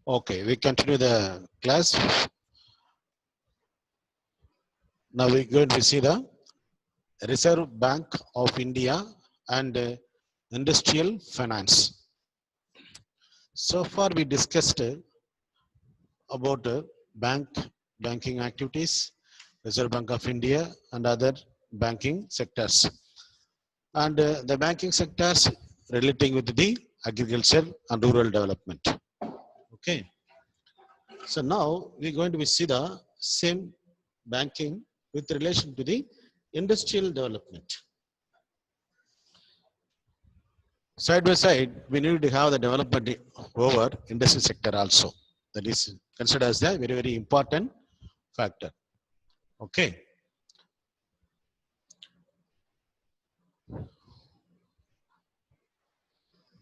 Okay, we continue the class. Now we're going to see the Reserve Bank of India and industrial finance. So far we discussed about banking activities, Reserve Bank of India and other banking sectors. And the banking sectors relating with the agriculture and rural development. Okay. So now we're going to see the same banking with relation to the industrial development. Side by side, we need to have the development over industry sector also. That is considered as a very, very important factor. Okay.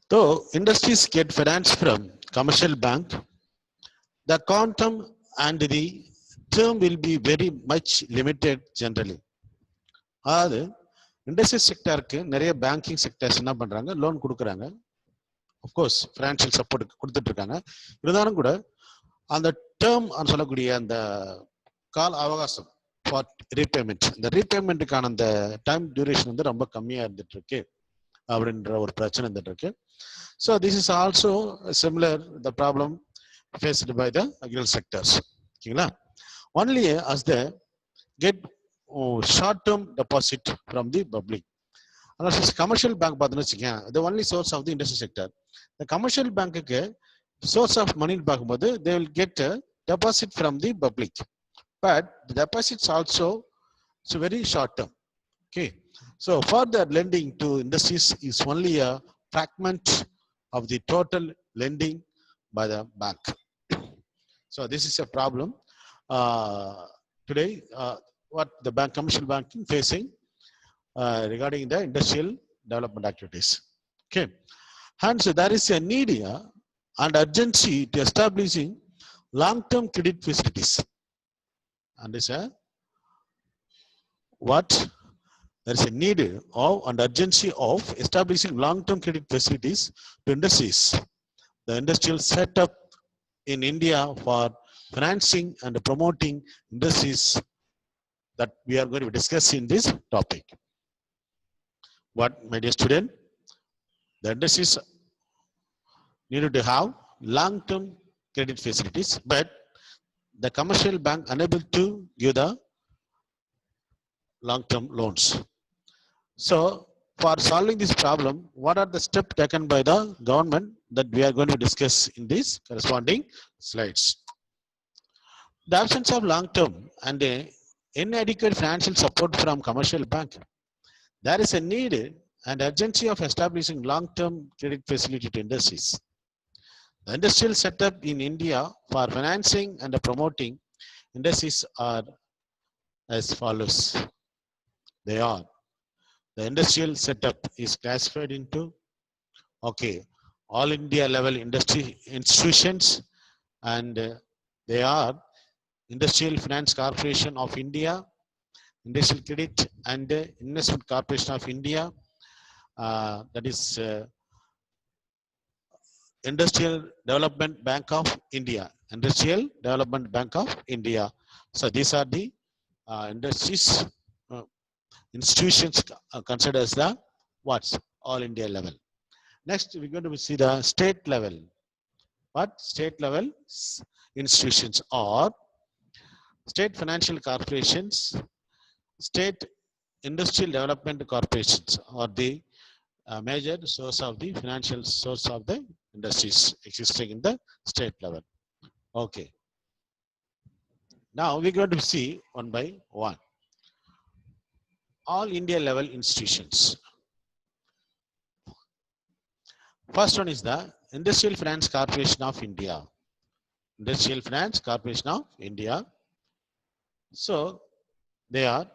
Though industries get finance from commercial bank, the quantum and the term will be very much limited generally. அதாவது industry செக்டருக்கு நிறைய banking sectors என்ன பண்றாங்க, loan கொடுக்குறாங்க. Of course financial support கொடுத்துட்டு இருக்காங்க. இருந்தாலும் கூட அந்த டேர்ம் சொல்லக்கூடிய அந்த கால அவகாசம் ஃபார் ரீபேமெண்ட், இந்த ரீபேமெண்ட்டுக்கான அந்த டைம் டியூரேஷன் வந்து ரொம்ப கம்மியா இருந்துட்டு இருக்கு அப்படின்ற ஒரு பிரச்சனை இருந்துட்டு இருக்கு. So this is also similar the problem faced by the agriculture sectors. ஓகேங்களா? Only as the get short term deposit from the public. Unless commercial bank பார்த்தோன்னு வச்சுக்கேன், the only source of the industry sector. The commercial bank source of money பார்க்கும்போது they will get a deposit from the public, but the deposits also it's very short term. Okay, so for the lending to industries is only a fragment of the total lending by the bank. So this is a problem today. What the commercial banking facing regarding the industrial development activities. Okay, hence there is a need and urgency to establishing long-term credit facilities. And is a what there is a need of and urgency of establishing long-term credit facilities to industries. The industrial setup in India for financing and promoting industries that we are going to discuss in this topic. What, my dear student, the industries needed to have long-term credit facilities, but the commercial bank unable to give the long-term loans. So for solving this problem, what are the steps taken by the government that we are going to discuss in these corresponding slides? The absence of long-term and inadequate financial support from commercial bank, there is a need and urgency of establishing long-term credit facility to industries. The industrial setup in India for financing and promoting industries are as follows. They are, the industrial setup is classified into, okay, all India level industry institutions, and they are Industrial Finance Corporation of India, Industrial Credit and Investment Corporation of India, that is Industrial Development Bank of India, Industrial Development Bank of India. So these are the industries institutions considered as the what's all India level. Next, we're going to see the state level. What state level institutions are? State financial corporations, state industrial development corporations are the major source of the financial source of the industries existing in the state level. Okay. Now we're going to see one by one. All India level institutions. First one is the Industrial Finance Corporation of India. Industrial Finance Corporation of India. So they are,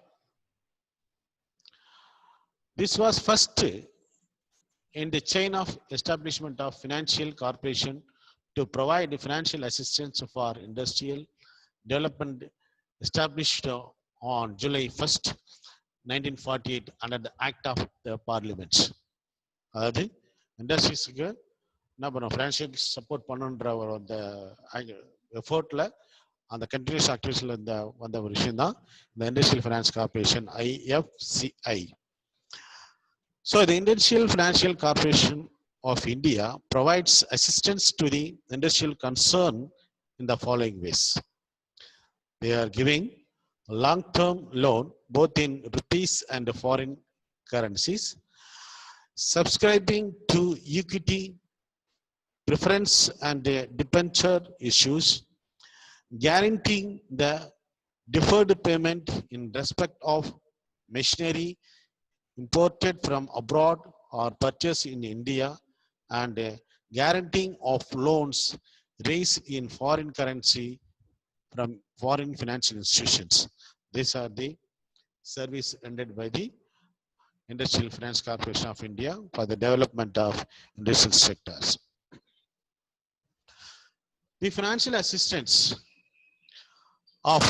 this was first in the chain of establishment of financial corporation to provide financial assistance for industrial development, established on July 1st, 1948 under the Act of the Parliament. அதாவது இண்டஸ்ட்ரீஸுக்கு என்ன பண்ணும் financial support பண்ணுன்ற ஒரு அந்த எஃபோர்ட்ல அந்த continuous ஆக்டிவிட்டிஸ்ல இந்த வந்த ஒரு விஷயம் தான் இந்த industrial finance corporation IFCI. So the Industrial Financial Corporation of India provides assistance to the industrial concern in the following ways. They are giving long-term loan both in rupees and foreign currencies, subscribing to equity preference and debenture issues, guaranteeing the deferred payment in respect of machinery imported from abroad or purchased in India, and guaranteeing of loans raised in foreign currency from foreign financial institutions. These are the service rendered by the Industrial Finance Corporation of India for the development of industrial sectors. The financial assistance of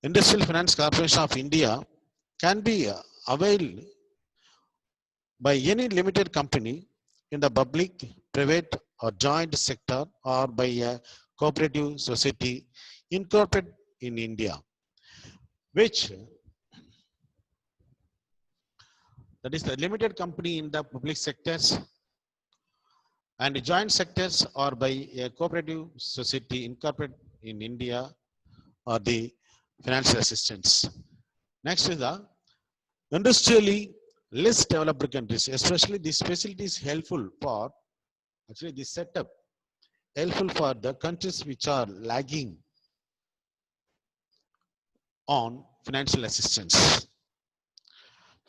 Industrial Finance Corporation of India can be availed by any limited company in the public, private or joint sector, or by a cooperative society incorporated in India, which that is the limited company in the public sectors and the joint sectors, or by a cooperative society incorporated in India, or the financial assistance. Next is the industrially less developed countries, especially this facility is helpful for, actually this setup helpful for the countries which are lagging on financial assistance,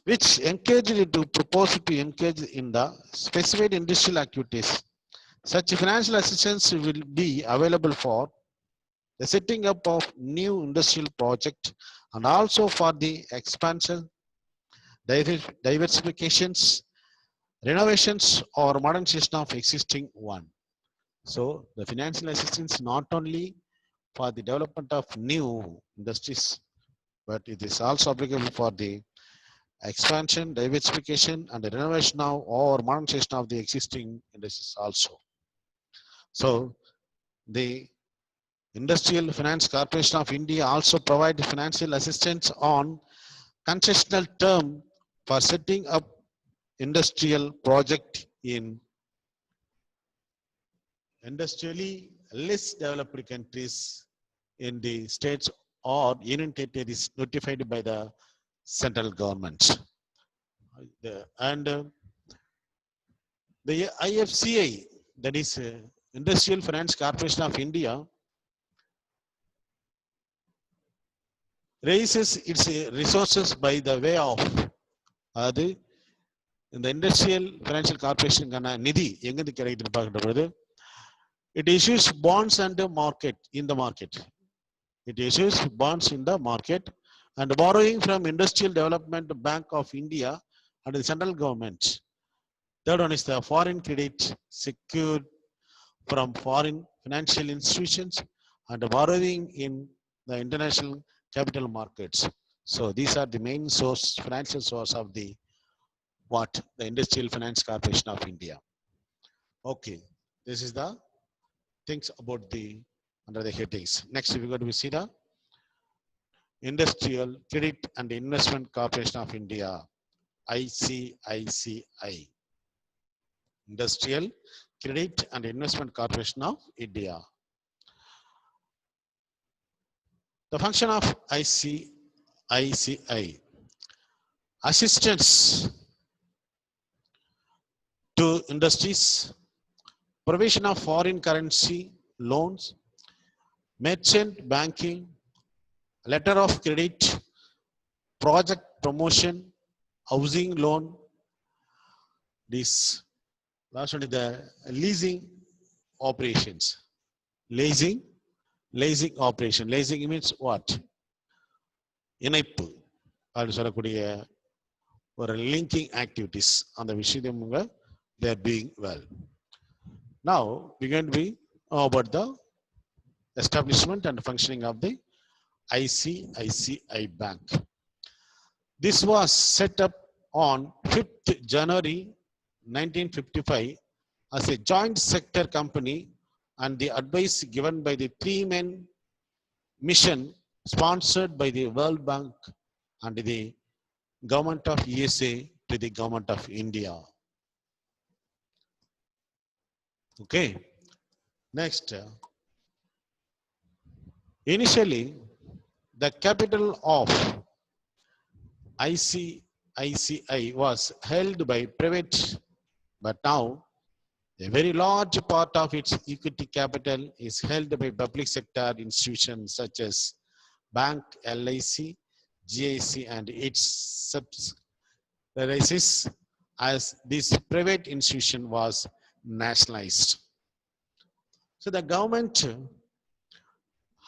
which encourage you to propose to engage in the specified industrial activities. Such financial assistance will be available for the setting up of new industrial project and also for the expansion, diversifications, renovations or modernization of existing one. So the financial assistance not only for the development of new industries, but it is also applicable for the expansion, diversification and the renovation of or modernization of the existing industries also. So the Industrial Finance Corporation of India also provide financial assistance on concessional term for setting up industrial project in industrially less developed countries in the states or union territories notified by the central government. And the IFCI, that is Industrial Finance Corporation of India, raises its resources by the way of அது இந்த industrial financial கார்பரேஷனுக்கான நிதி எங்கிருந்து கிடைக்குதுன்னு பார்க்கின்ற பொழுது it issues bonds and market in the market. It issues bonds in the market and borrowing from Industrial Development Bank of India and the central government. Third one is the foreign credit secured from foreign financial institutions and borrowing in the international capital markets. So these are the main source, financial source of the the Industrial Finance Corporation of India. Okay, this is the things about the under the headings. Next, we got to see the Industrial Credit and Investment Corporation of India, ICICI. Industrial Credit and Investment Corporation of India. The function of ICICI: assistance to industries, provision of foreign currency loans, merchant banking, letter of credit, project promotion, housing loan. This last one is the leasing operations. Leasing operation. Leasing means what? இணைப்பு அப்படி சொல்லக்கூடிய ஒரு linking activities. அந்த விஷயம் they are doing well. Now we're going to be about the establishment and functioning of the ICICI Bank. This was set up on 5th January 1955 as a joint sector company, and the advice given by the three men mission sponsored by the World Bank and the government of USA to the government of India. Okay. Next, initially, the capital of ICICI was held by private, but now a very large part of its equity capital is held by public sector institutions such as Bank, LIC, GIC, and its subsidiaries, as this private institution was nationalized. So the government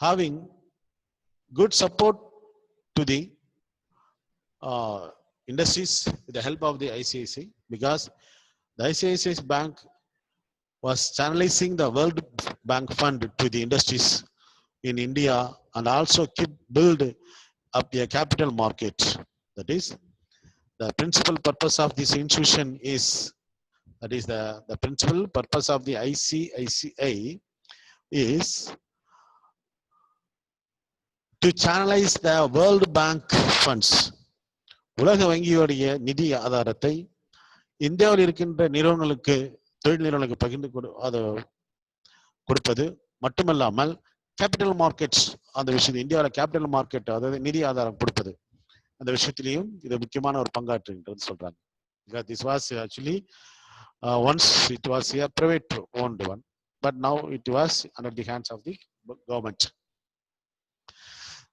having good support to the industries with the help of the ICICI, because the ICICI Bank was channelizing the World Bank Fund to the industries in India and also build up a capital market. That is, the principal purpose of this institution is, that is the principal purpose of the ICICI is to channelize the World Bank funds. உலக வங்கியுடைய நிதி ஆதாரத்தை இந்தியாவில் இருக்கின்ற நிறுவனங்களுக்கு, தொழில் நிறுவனங்களுக்கு பகிர்ந்து அதை கொடுப்பது மட்டுமல்லாமல் கேபிட்டல் மார்க்கெட்ஸ் அந்த விஷயம், இந்தியாவில் கேபிட்டல் மார்க்கெட் அதாவது நிதி ஆதாரம் கொடுப்பது அந்த விஷயத்திலையும் இது முக்கியமான ஒரு பங்காற்றுன்றது சொல்றாங்க. This was actually once it was a private owned one, but now it was under the hands of the government.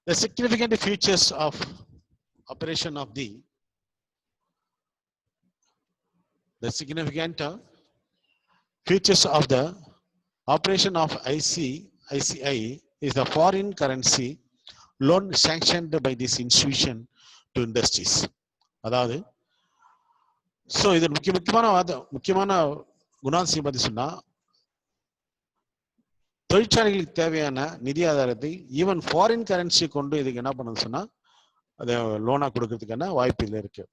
The significant features of operation of the features of the operation of ICICI is the foreign currency loan sanctioned by this institution to industries. அதாவது so இது முக்கியமான குணாதிசயம் பற்றி சொன்னா, தொழிற்சாலைகளுக்கு தேவையான நிதி ஆதாரத்தை ஈவன் ஃபாரின் கரன்சி கொண்டு இதுக்கு என்ன பண்ணுன்னு சொன்னா அதை லோனா கொடுக்கறதுக்கான வாய்ப்பு இதில் இருக்கு.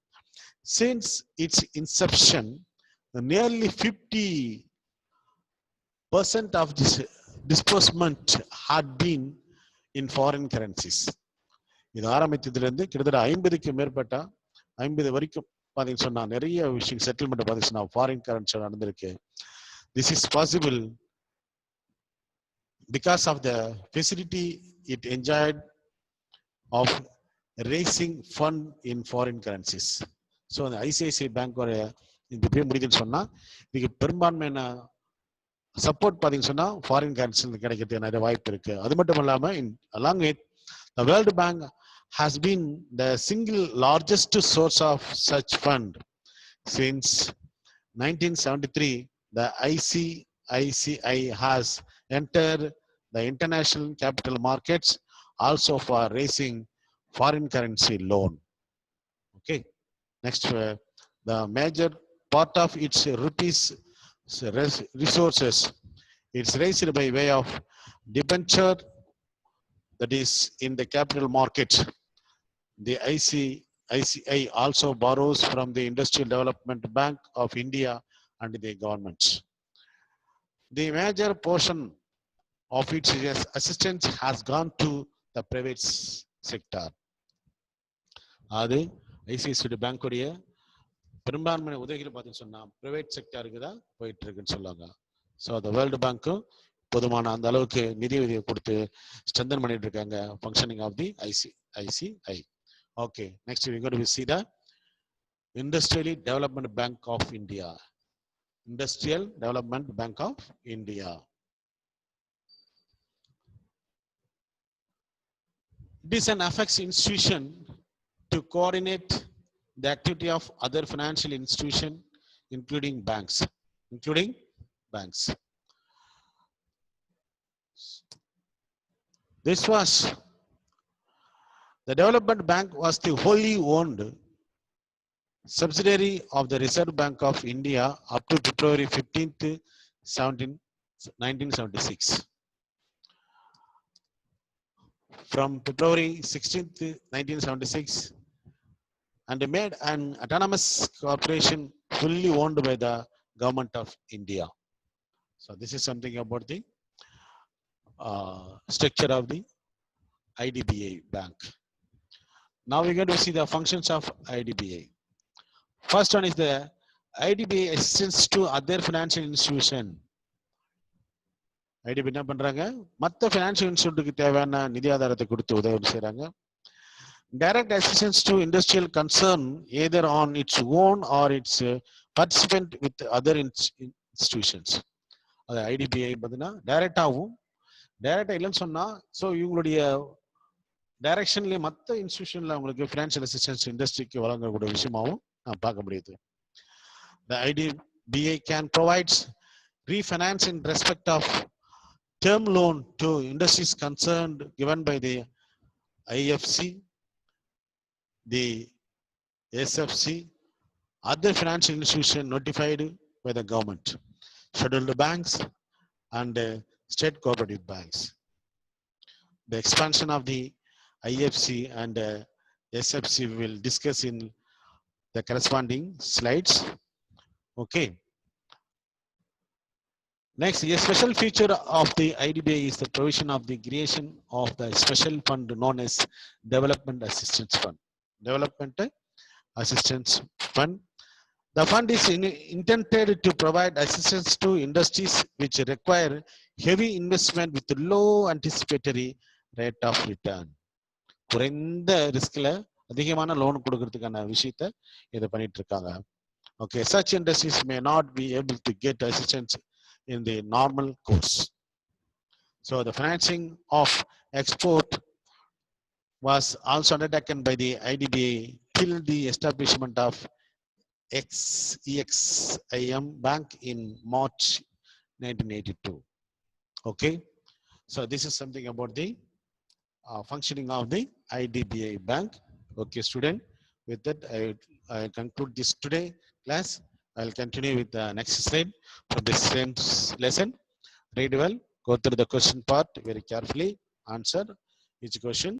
Since its inception, nearly 50% of this disbursement had been in foreign currencies. இது ஆரம்பித்ததிலிருந்து கிட்டத்தட்ட 50க்கு மேற்பட்ட 50 வரைக்கும் பார்த்தீங்கன்னு சொன்னா நிறைய விஷயம் செட்டில்மெண்ட் பார்த்தீங்கன்னா ஃபாரின் கரன்சி நடந்திருக்கு. This is possible because of the facility it enjoyed of raising fund in foreign currencies. So the ICICI Bank இந்த இப்படியே முடியுதுன்னு சொன்னா இதுக்கு பெரும்பான்மையான சப்போர்ட் பார்த்தீங்கன்னு சொன்னா ஃபாரின் கரன்சி கிடைக்கிறதுக்கு நிறைய வாய்ப்பு இருக்கு. அது மட்டும் இல்லாம along with the World Bank has been the single largest source of such fund since 1973. The ICICI has entered the international capital markets also for raising foreign currency loan. Okay, next, the major part of its rupees resources it's raised by way of debenture, that is in the capital market. The ICICI also borrows from the Industrial Development Bank of India and the government. The major portion of its assistance has gone to the private sector. அது ICICI பேங்க்குடைய பெரும்பான்மை உதவிகள் பார்த்தீங்கன்னு சொன்னா private செக்டருக்கு தான் போயிட்டு இருக்குன்னு சொல்லுவாங்க. So அந்த வேர்ல்டு பேங்க்கும் போதுமான அந்த அளவுக்கு நிதி உதவியை கொடுத்து ஸ்ட்ரென்தன் பண்ணிட்டு இருக்காங்க functioning of the ICICI. Okay, next we going to see the Industrial Development Bank of India. Industrial Development Bank of India. It is an FX institution to coordinate the activity of other financial institutions, including banks. This was the Development Bank was the wholly owned subsidiary of the Reserve Bank of India up to February 15th, 1976. From February 16th, 1976, and made an autonomous corporation fully owned by the government of India. So this is something about the structure of the IDBI bank. Now we're going to see the functions of IDBI. First one is the IDBI assistance to other financial institution. IDBI என்ன பண்றாங்க? மற்ற financial instituteக்கு தேவையான நிதி ஆதாரத்தை கொடுத்து உதவி செய்றாங்க. Direct assistance to industrial concern either on its own or its participant with other institutions. அது IDBI பார்த்தீங்கன்னா டைரக்டாகவும் டைரக்டா இல்லைன்னு சொன்னா ஸோ இவங்களுடைய டைரக்ஷன்லேயே மற்ற இன்ஸ்டிடியூஷன்ல அவங்களுக்கு ஃபினான்ஷியல் அசிஸ்டன்ஸ் இண்டஸ்ட்ரிக்கு வழங்கக்கூடிய விஷயமாகவும் நான் பார்க்க முடியுது. The IDBI can provide refinance in respect of term loan to industries concerned given by the IFC, the SFC, other financial institution notified by the government, scheduled banks and state cooperative banks. The expansion of the IFC and SFC we will discuss in the corresponding slides. Okay. Next, a special feature of the IDBI is the provision of the creation of the special fund known as Development Assistance Fund. Development Assistance Fund. The fund is intended to provide assistance to industries which require heavy investment with low anticipatory rate of return. குறைந்த ரிஸ்க்ல அதிகமான loan கொடுக்கறதுக்கான விஷயத்தை இதை பண்ணிட்டு இருக்காங்க. Okay, such industries may not be able to get assistance in the normal course. So the financing of export was also undertaken by the IDBI till the establishment of EXIM Bank in March 1982. Okay, so this is something about the functioning of the IDBI Bank. Okay, student, with that I conclude this today class. I will continue with the next slide from the same lesson. Read well, go through the question part very carefully, answer each question.